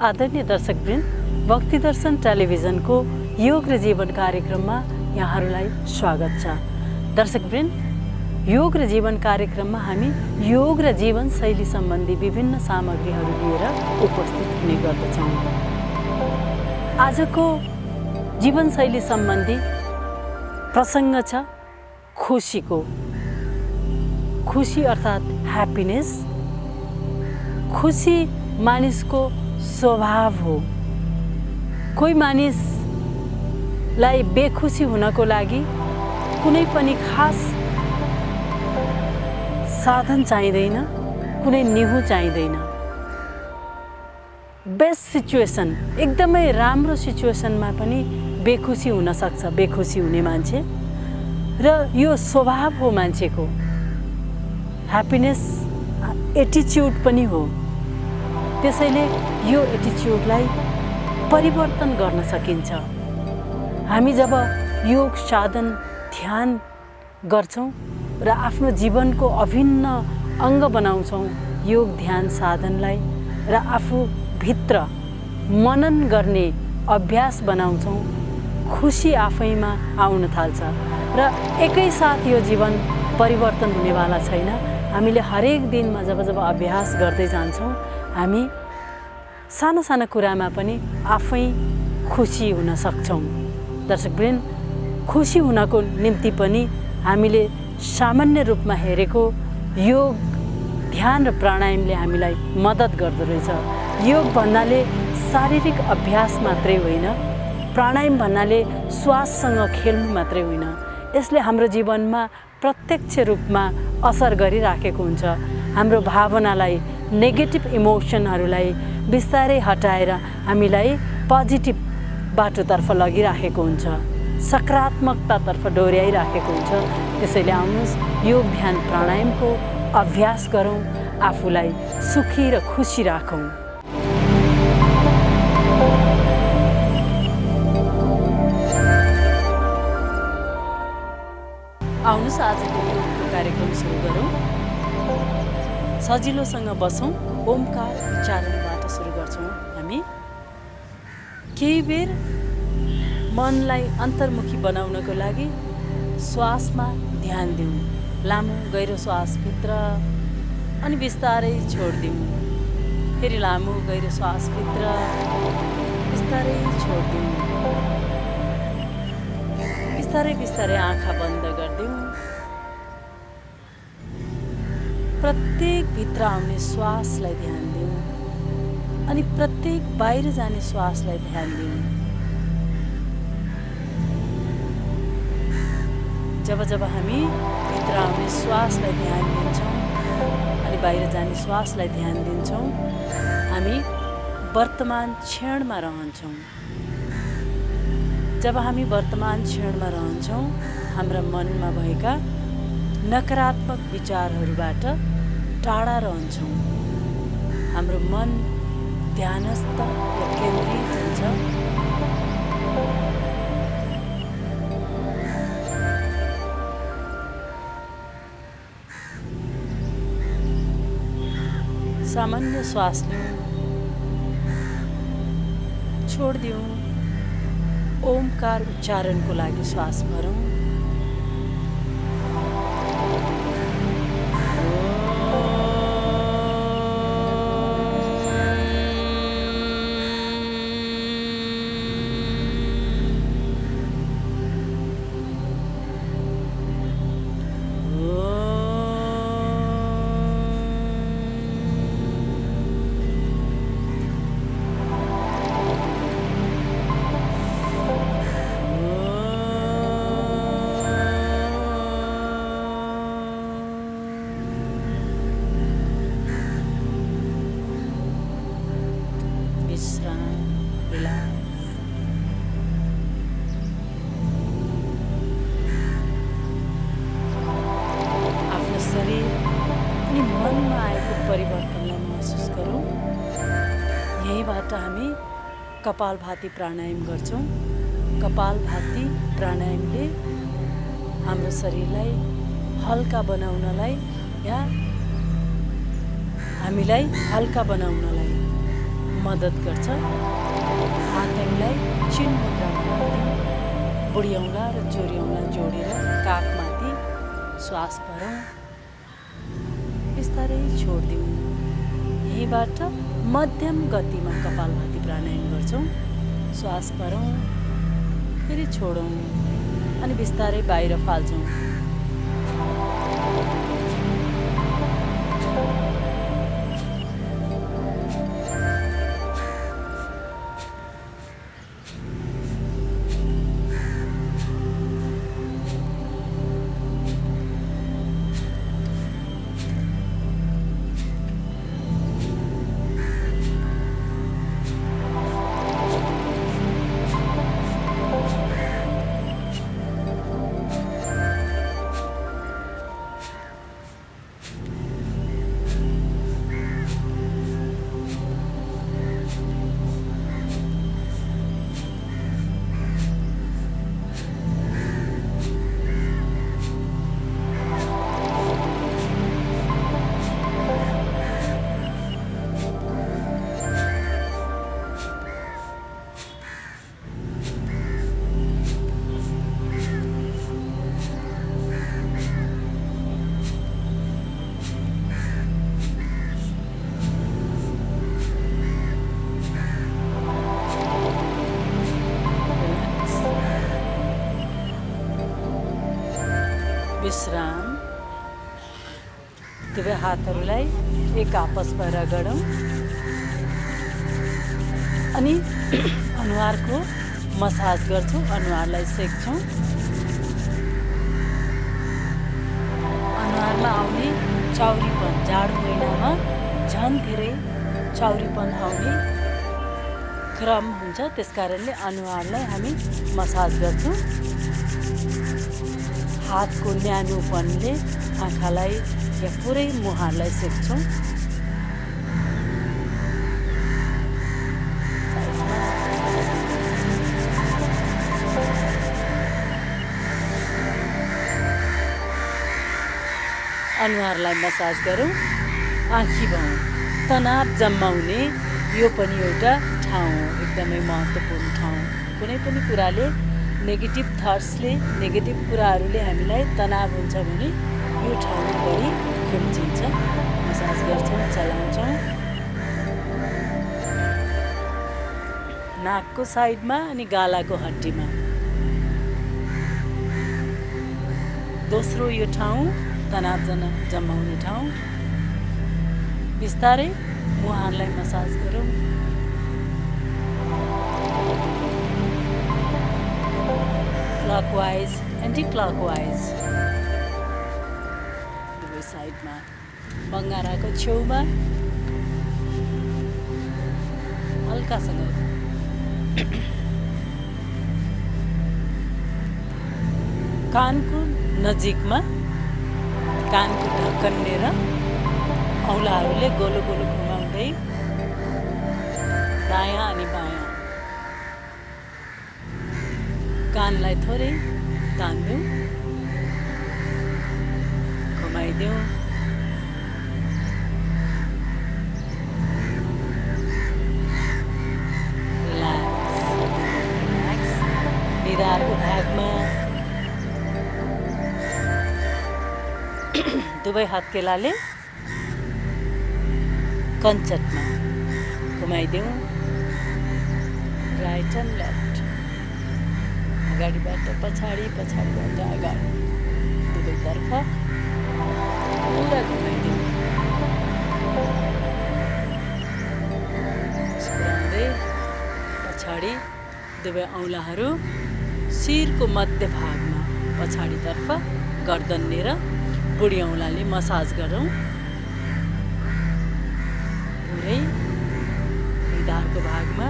आदरणीय दर्शकवृन्द, भक्ति दर्शन टेलिभिजनको योग र जीवन कार्यक्रममा यहाँहरूलाई स्वागत छ। दर्शकवृन्द, योग र जीवन कार्यक्रममा हामी योग र जीवनशैली सम्बन्धी विभिन्न सामग्रीहरू लिएर उपस्थित हुने गर्दछौँ। आजको जीवनशैली सम्बन्धी प्रसङ्ग छ खुसीको। खुसी अर्थात् ह्याप्पिनेस। खुसी मानिसको स्वभाव हो। कोही मानिसलाई बेखुसी हुनको लागि कुनै पनि खास साधन चाहिँदैन, कुनै निहु चाहिँदैन। बेस्ट सिचुएसन, एकदमै राम्रो सिचुएसनमा पनि बेखुसी हुन सक्छ बेखुसी हुने मान्छे, र यो स्वभाव हो मान्छेको। ह्याप्पिनेस एटिच्युड पनि हो। त्यसैले यो एटिच्युडलाई परिवर्तन गर्न सकिन्छ। हामी जब योग साधन ध्यान गर्छौँ र आफ्नो जीवनको अभिन्न अङ्ग बनाउँछौँ योग ध्यान साधनलाई, र आफूभित्र मनन गर्ने अभ्यास बनाउँछौँ, खुसी आफैमा आउन थाल्छ र एकैसाथ यो जीवन परिवर्तन हुनेवाला छैन। हामीले हरेक दिनमा जब अभ्यास गर्दै जान्छौँ हामी सानो सानो कुरामा पनि आफै खुसी हुन सक्छौँ। दर्शकवृन्द, खुसी हुनको निम्ति पनि हामीले सामान्य रूपमा हेरेको योग ध्यान र प्राणायामले हामीलाई मद्दत गर्दो रहेछ। योग भन्नाले शारीरिक अभ्यास मात्रै होइन, प्राणायाम भन्नाले श्वाससँग खेल्नु मात्रै होइन। यसले हाम्रो जीवनमा प्रत्यक्ष रूपमा असर गरिराखेको हुन्छ। हाम्रो भावनालाई, नेगेटिभ इमोसनहरूलाई बिस्तारै हटाएर हामीलाई पोजिटिभ बाटोतर्फ लगिराखेको हुन्छ, सकारात्मकतातर्फ डोर्याइराखेको हुन्छ। त्यसैले आउनुहोस् योग ध्यान प्राणायामको अभ्यास गरौँ, आफूलाई सुखी र खुसी राखौँ। आउनुहोस् आजको योगको कार्यक्रम सुरु गरौँ। सजिलोसँग बसौँ। ओमकार उच्चारणबाट सुरु गर्छौँ हामी। केही बेर मनलाई अन्तर्मुखी बनाउनको लागि श्वासमा ध्यान दिउँ। लामो गहिरो श्वास भित्र अनि बिस्तारै छोडिदिउँ। फेरि लामो गहिरो श्वास भित्र बिस्तारै छोडिदिउँ। बिस्तारै बिस्तारै आँखा बन्द गरिदिउँ। प्रत्येक भित्र आउने श्वासलाई ध्यान दिउँ अनि प्रत्येक बाहिर जाने श्वासलाई ध्यान दिउँ। जब हामी भित्र आउने श्वासलाई ध्यान दिन्छौँ अनि बाहिर जाने श्वासलाई ध्यान दिन्छौँ, हामी वर्तमान क्षणमा रहन्छौँ। जब हामी वर्तमान क्षणमा रहन्छौँ, हाम्रा मनमा भएका नकारात्मक विचारहरूबाट टाढा रहन्छौँ। हाम्रो मन ध्यानस्थ र केन्द्रित हुन्छ। सामान्य श्वास लिउँ, छोडिदिउँ। ओमकार उच्चारणको लागि श्वास भरौँ। हामी कपालभाती प्राणायाम गर्छौँ। कपालभाती प्राणायामले हाम्रो शरीरलाई हल्का बनाउनलाई या हामीलाई हल्का बनाउनलाई मद्दत गर्छ। हातहरूलाई चिन मुद्रामा राख्दिउँ। बुढी औँला र चोरी औँला जोडेर काखमाथि श्वास भरौँ, बिस्तारै छोडिदिउँ। यहीँबाट मध्यम गतिमा कपालभाती प्राणायाम गर्छौँ। श्वास भरौँ, फेरि छोडौँ अनि बिस्तारै बाहिर फाल्छौँ। विश्राम। दुवै हातहरूलाई एक आपसमा रगडौँ अनि अनुहारको मसाज गर्छौँ, अनुहारलाई सेक्छौँ। अनुहारमा आउने चाउरीपन, जाडो महिनामा झन् धेरै चाउरीपन आउने क्रम हुन्छ, त्यसकारणले अनुहारलाई हामी मसाज गर्छौँ। हातको न्यानोपनले आँखालाई या पुरै मुहारलाई सेक्छौँ। अनुहारलाई मसाज गरौँ, आँखी भौँ। तनाव जम्माउने यो पनि एउटा ठाउँ, एकदमै महत्त्वपूर्ण ठाउँ। कुनै पनि कुराले नेगेटिभ थट्सले, नेगेटिभ कुराहरूले हामीलाई तनाव हुन्छ भने यो ठाउँमा बढी खुम्चिन्छ। मसाज गर्छौँ, चलाउँछौँ। नाकको साइडमा अनि गालाको हड्डीमा। दोस्रो यो ठाउँ तनाव जमाउने ठाउँ। बिस्तारै मुहारलाई मसाज गरौँ। क्लकवाइज, एन्टी क्लकवाइज दुवै साइडमा। बङ्गाराको छेउमा हल्कासँग कानको नजिकमा कानको ढक्कनेर औँलाहरूले गोलो गोलो घुमाउँदै दायाँ अनि बायाँ कानलाई थोरै तान्दिउँ, घुमाइदिउँ। रिल्याक्स। निधारको भागमा दुवै हत्केलाले कञ्चटमा घुमाइदिउँ। राइट एन्ड लेफ्ट, अगाडिबाट पछाडि, पछाडिबाट अगाडि, दुवैतर्फ पुरा घुमाइदिउँ। मुस्कुराउँदै पछाडि दुवै औँलाहरू शिरको मध्य भागमा पछाडितर्फ गर्दनेर बुढी औँलाले मसाज गरौँ। पुरै निधारको भागमा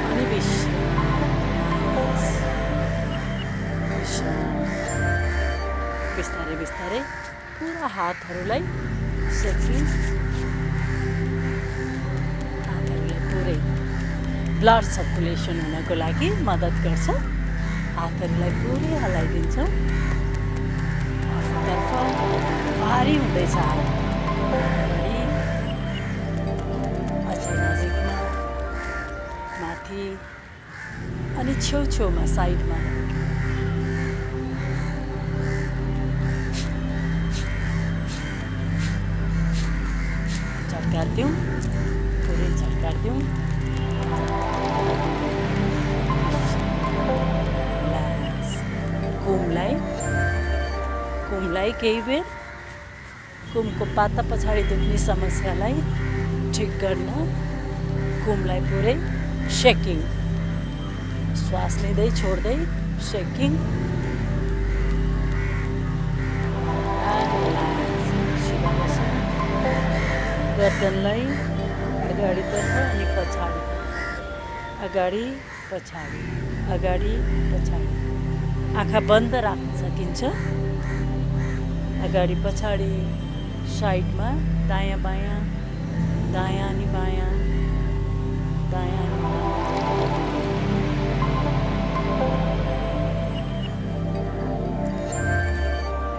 अनि बिस्तारै बिस्तारै पुरा हातहरूलाई सेक्यौँ। हातहरूलाई पुरै ब्लड सर्कुलेसन हुनको लागि मद्दत गर्छ। हातहरूलाई पुरै हल्लाइदिन्छौँ। आफूतर्फ भारी हुँदैछ हात, छेउछेउमा साइडमा झट्कार्दिउँ, पुरै झट्कार्दिउँ। कुमलाई केही बेर कुमको पाता पछाडि दुख्ने समस्यालाई ठिक गर्न कुमलाई पुरै सेकिङ, श्वास लिँदै छोड्दै सेकिङ। गर्दनलाई अगाडितर्फ अनि पछाडि, अगाडि पछाडि, अगाडि पछाडि। आँखा बन्द राख्न सकिन्छ। अगाडि पछाडि, साइडमा दायाँ बायाँ, दायाँ अनि बायाँ, दायाँ अनि बायाँ।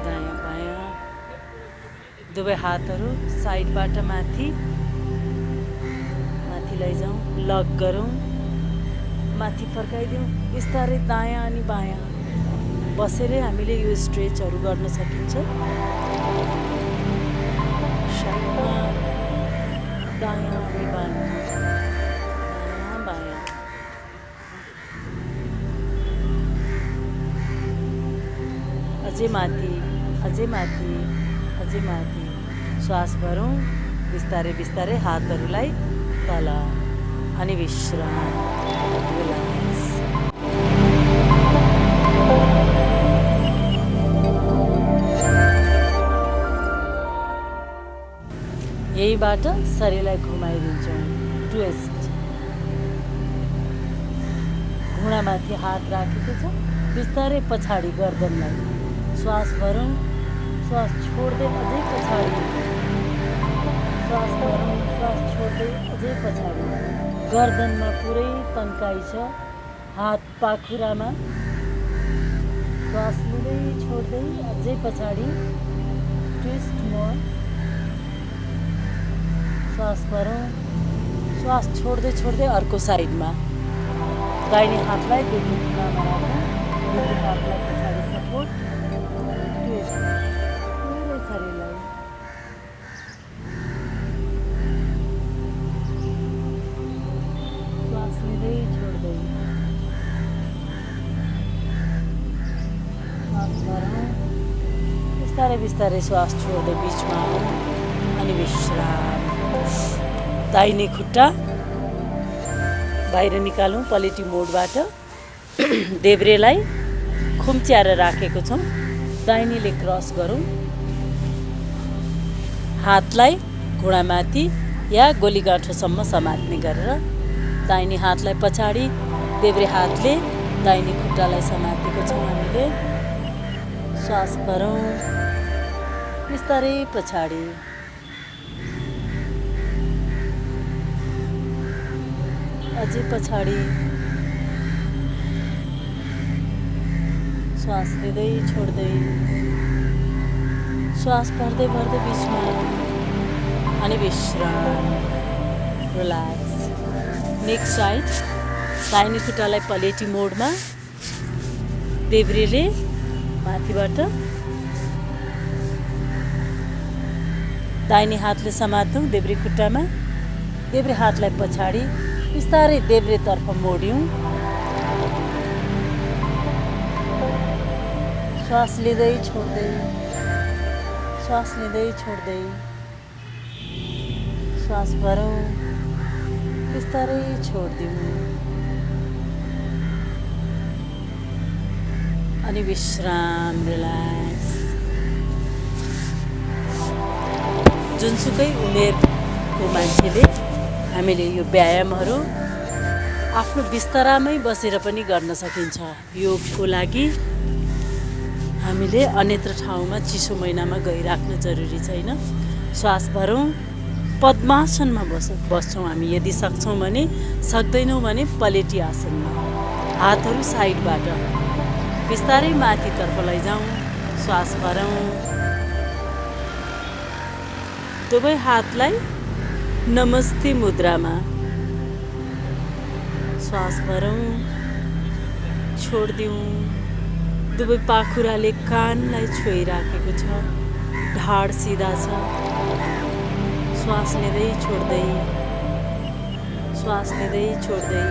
दायाँ बायाँ। दुवै हातहरू साइडबाट माथि लैजाउँ, लक गरौँ, माथि फर्काइदिउँ। बिस्तारै दायाँ अनि बायाँ बसेरै हामीले यो स्ट्रेचहरू गर्न सकिन्छ। साइडमा दायाँ अनि बायाँ, दायाँ बायाँ। अझै माथि, अझै माथि, अझै माथि। श्वास भरौँ। बिस्तारै बिस्तारै हातहरूलाई तल अनि विश्राम, रिल्याक्स। यहीबाट शरीरलाई घुमाइदिन्छौँ, ट्विस्ट। घुँडामाथि हात राखेको छ, बिस्तारै पछाडि गर्दनलाई। श्वास भरौँ, श्वास छोड्दै अझै पछाडि, श्वास भरौँ, श्वास छोड्दै अझै पछाडि। गर्दनमा पुरै तन्काइ छ, हात पाखुरामा। श्वास लिँदै छोड्दै अझै पछाडि, ट्विस्ट मोर। श्वास भरौँ, श्वास छोड्दै छोड्दै अर्को साइडमा। दाहिने हातलाई देब्रे खुट्टामा राखौँ, देब्रे हातलाई पछाडि सपोर्ट, ट्विस्ट। पुरै शरीरलाई श्वास लिँदै छोड्दै, श्वास भरौँ। बिस्तारै बिस्तारै श्वास छोड्दै बिचमा आउँ अनि विश्राम। दाहिने खुट्टा बाहिर निकालौँ पलेटी मोडबाट। देब्रेलाई खुम्च्याएर राखेको छौँ, दाहिनेले क्रस गरौँ। हातलाई घुँडामाथि या गोलीगाँठोसम्म समात्ने गरेर दाहिने हातलाई पछाडि, देब्रे हातले दाहिने खुट्टालाई समातेको छौँ हामीले। श्वास भरौँ, बिस्तारै पछाडि, अझै पछाडि। श्वास लिँदै छोड्दै, श्वास भर्दै भर्दै बिचमा अनि विश्राम, रिल्याक्स। नेक्स्ट साइड, दाहिने खुट्टालाई पलेटी मोडमा, देब्रेले माथिबाट, दाहिने हातले समातौँ देब्रे खुट्टामा, देब्रे हातलाई पछाडि, बिस्तारै देब्रेतर्फ मोड्यौँ। श्वास लिँदै छोड्दै, श्वास लिँदै छोड्दै, श्वास भरौँ, बिस्तारै छोडिदिउँ अनि विश्राम, रिल्याक्स। जुनसुकै उमेरको मान्छेले हामीले यो व्यायामहरू आफ्नो बिस्तरामै बसेर पनि गर्न सकिन्छ। योगको लागि हामीले अन्यत्र ठाउँमा चिसो महिनामा गइराख्न जरुरी छैन। श्वास भरौँ, पद्मासनमा बस्छौँ हामी यदि सक्छौँ भने, सक्दैनौँ भने पलेटी आसनमा। हातहरू साइडबाट बिस्तारै माथितर्फ लैजाउँ। श्वास भरौँ, दुवै हातलाई नमस्ते मुद्रामा। श्वास भरौँ, छोडिदिउँ। दुवै पाखुराले कानलाई छोइराखेको छ। ढाड सिधा छ। श्वास लिँदै छोड्दै, श्वास लिँदै छोड्दै।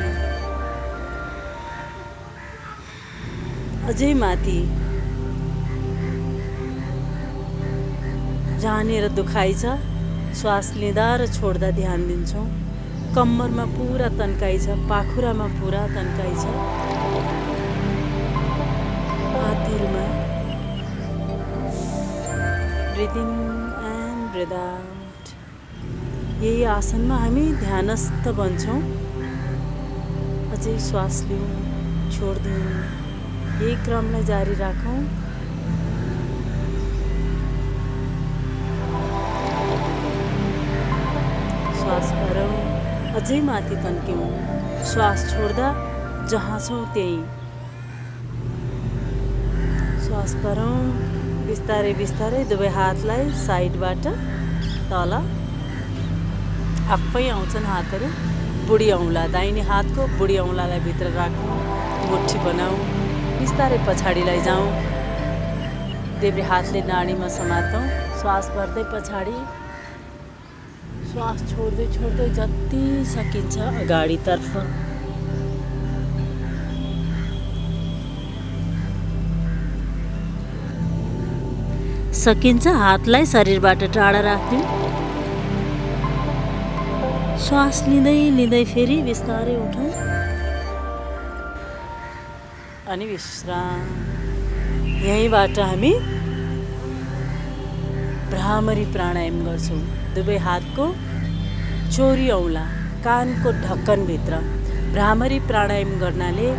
अझै माथि जहाँनिर दुखाइ छ, श्वास लिँदा र छोड्दा ध्यान दिन्छौँ। कम्मरमा पुरा तन्काइ छ, पाखुरामा पुरा तन्काइ छ। हातहरूमा breath in and breath out. यही आसनमा हामी ध्यानस्थ बन्छौँ। अझै श्वास लिउँ, छोडिदिउँ। यही क्रमलाई जारी राखौँ। श्वास भरौँ, अझै माथि तन्क्यौँ। श्वास छोड्दा जहाँ छौँ त्यहीँ। श्वास भरौँ। बिस्तारै बिस्तारै दुवै हातलाई साइडबाट तल आफै आउँछन् हातहरू। बुढी औँला, दाहिने हातको बुढी औँलालाई भित्र राखौँ, मुठी बनाऊ। बिस्तारै पछाडि लैजाउँ। देब्रे हातले नाडीमा समातौँ। श्वास भर्दै पछाडि, श्वास छोड्दै छोड्दै जति सकिन्छ अगाडितर्फ। सकिन्छ हातलाई शरीरबाट टाढा राख्दिउँ। श्वास लिँदै लिँदै फेरि बिस्तारै उठौँ अनि विश्राम। यहीँबाट हामी भ्रामरी प्राणायाम गर्छौँ। दुवै हातको चोरी औँला कानको ढक्कनभित्र। भ्रामरी प्राणायाम गर्नाले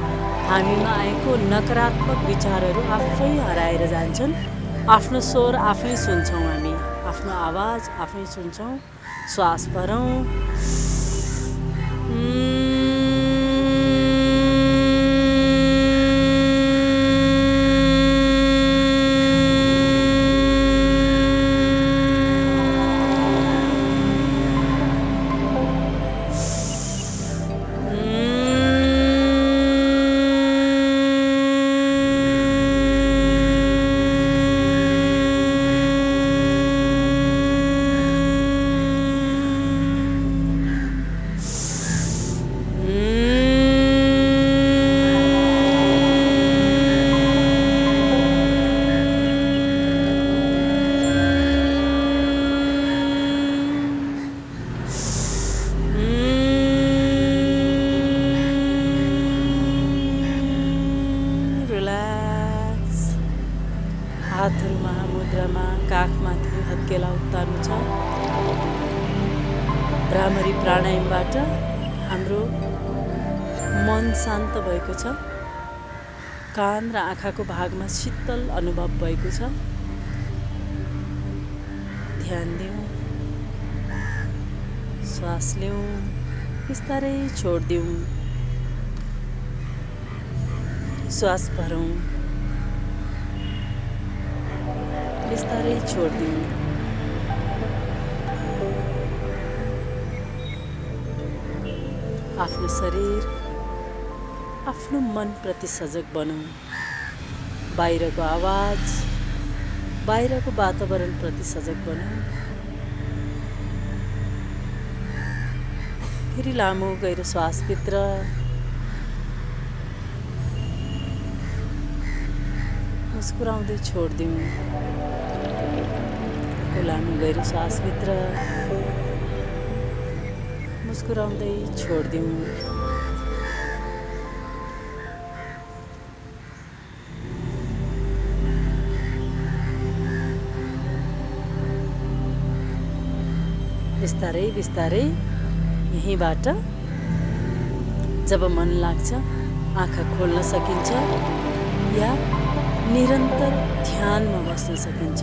हामीमा आएको नकारात्मक विचारहरू आफै हराएर जान्छन्। आफ्नो स्वर आफै सुन्छौँ हामी, आफ्नो आवाज आफै सुन्छौँ। श्वास भरौँ। हातहरू महामुद्रामा, काखमाथि हत्केला उत्तार्नु छ। भ्रामरी प्राणायामबाट हाम्रो मन शान्त भएको छ। कान र आँखाको भागमा शीतल अनुभव भएको छ। ध्यान दिउँ, श्वास लिउँ, बिस्तारै छोडिदिउँ। श्वास भरौँ, बिस्तारै छोडिदिउँ। आफ्नो शरीर, आफ्नो मनप्रति सजग बनाऊ। बाहिरको आवाज, बाहिरको वातावरणप्रति सजग बनाऊ। फेरि लामो गहिरो श्वासभित्र मुस्कुराउँदै छोडिदिउँ। लामो गहिरो श्वासभित्र मुस्कुराउँदै छोडिदिउँ। बिस्तारै बिस्तारै यहीँबाट जब मन लाग्छ आँखा खोल्न सकिन्छ या निरन्तर ध्यानमा बस्न सकिन्छ।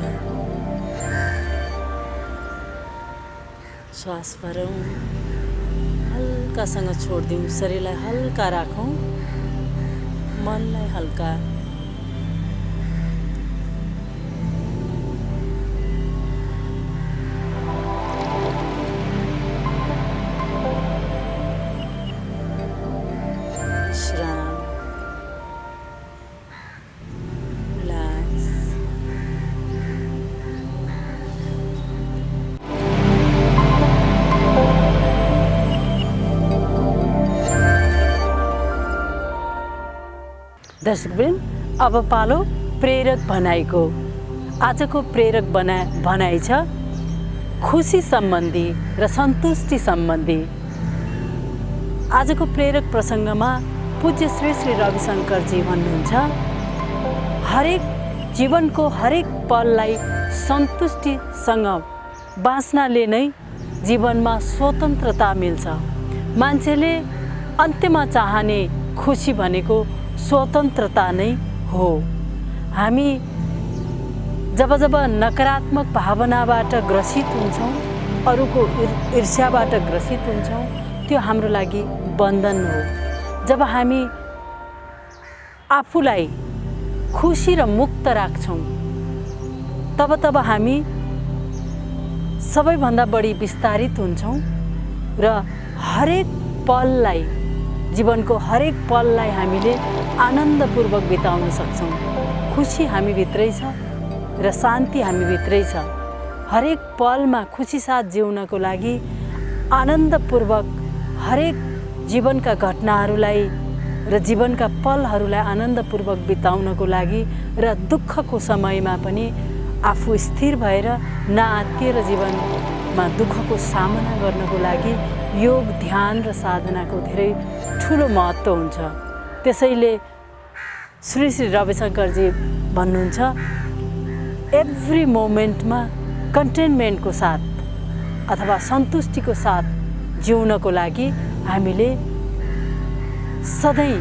श्वास भरौँ, हल्कासँग छोडिदिउँ। शरीरलाई हल्का राखौँ, मनलाई हल्का। विश्राम। दर्शकवृन्द, अब पालो प्रेरक भनाइको। आजको प्रेरक भनाइ छ खुसी सम्बन्धी र सन्तुष्टि सम्बन्धी। आजको प्रेरक प्रसङ्गमा पूज्य श्री श्री रविशङ्करजी भन्नुहुन्छ, जीवनको हरेक पललाई सन्तुष्टिसँग बाँच्नाले नै जीवनमा स्वतन्त्रता मिल्छ। मान्छेले अन्त्यमा चाहने खुसी भनेको स्वतन्त्रता नै हो। हामी जब नकारात्मक भावनाबाट ग्रसित हुन्छौँ, अरूको ईर्ष्याबाट ग्रसित हुन्छौँ, त्यो हाम्रो लागि बन्धन हो। जब हामी आफूलाई खुसी र मुक्त राख्छौँ, तब हामी सबैभन्दा बढी विस्तारित हुन्छौँ र हरेक पललाई, जीवनको हरेक पललाई हामीले आनन्दपूर्वक बिताउन सक्छौँ। खुसी हामीभित्रै छ र शान्ति हामीभित्रै छ। हरेक पलमा खुसी साथ जिउनको लागि, आनन्दपूर्वक हरेक जीवनका घटनाहरूलाई र जीवनका पलहरूलाई आनन्दपूर्वक बिताउनको लागि र दुःखको समयमा पनि आफू स्थिर भएर नआत्तिएर जीवनमा दुःखको सामना गर्नको लागि योग, ध्यान र साधनाको धेरै ठुलो महत्त्व हुन्छ। त्यसैले श्री श्री रविशङ्करजी भन्नुहुन्छ, एभ्री मोमेन्टमा कन्टेनमेन्टको साथ अथवा सन्तुष्टिको साथ जिउनको लागि हामीले सधैँ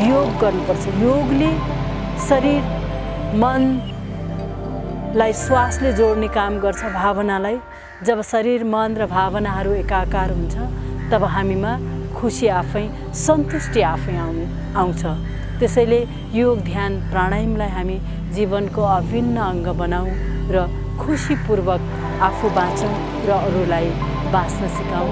योग गर्नुपर्छ। योगले शरीर मनलाई श्वासले जोड्ने काम गर्छ, भावनालाई। जब शरीर, मन र भावनाहरू एकाकार हुन्छ, तब हामीमा खुसी आफै, सन्तुष्टि आफै आउँछ। त्यसैले योग, ध्यान, प्राणायामलाई हामी जीवनको अभिन्न अङ्ग बनाऊ र खुसीपूर्वक आफू बाँचौँ र अरूलाई बाँच्न सिकाऊ।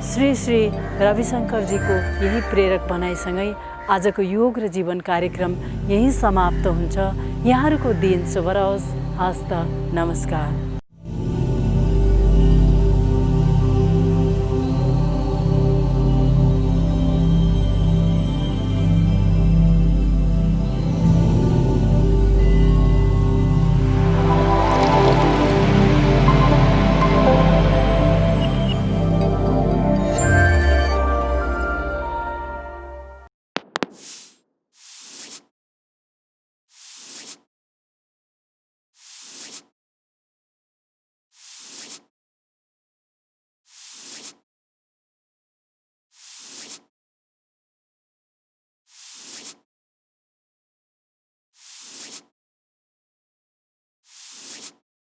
श्री श्री रविशङ्करजीको यही प्रेरक भनाइसँगै आजको योग र जीवन कार्यक्रम यही समाप्त हुन्छ। यहाँहरूको दिन शुभ रहोस्। हस्त, नमस्कार।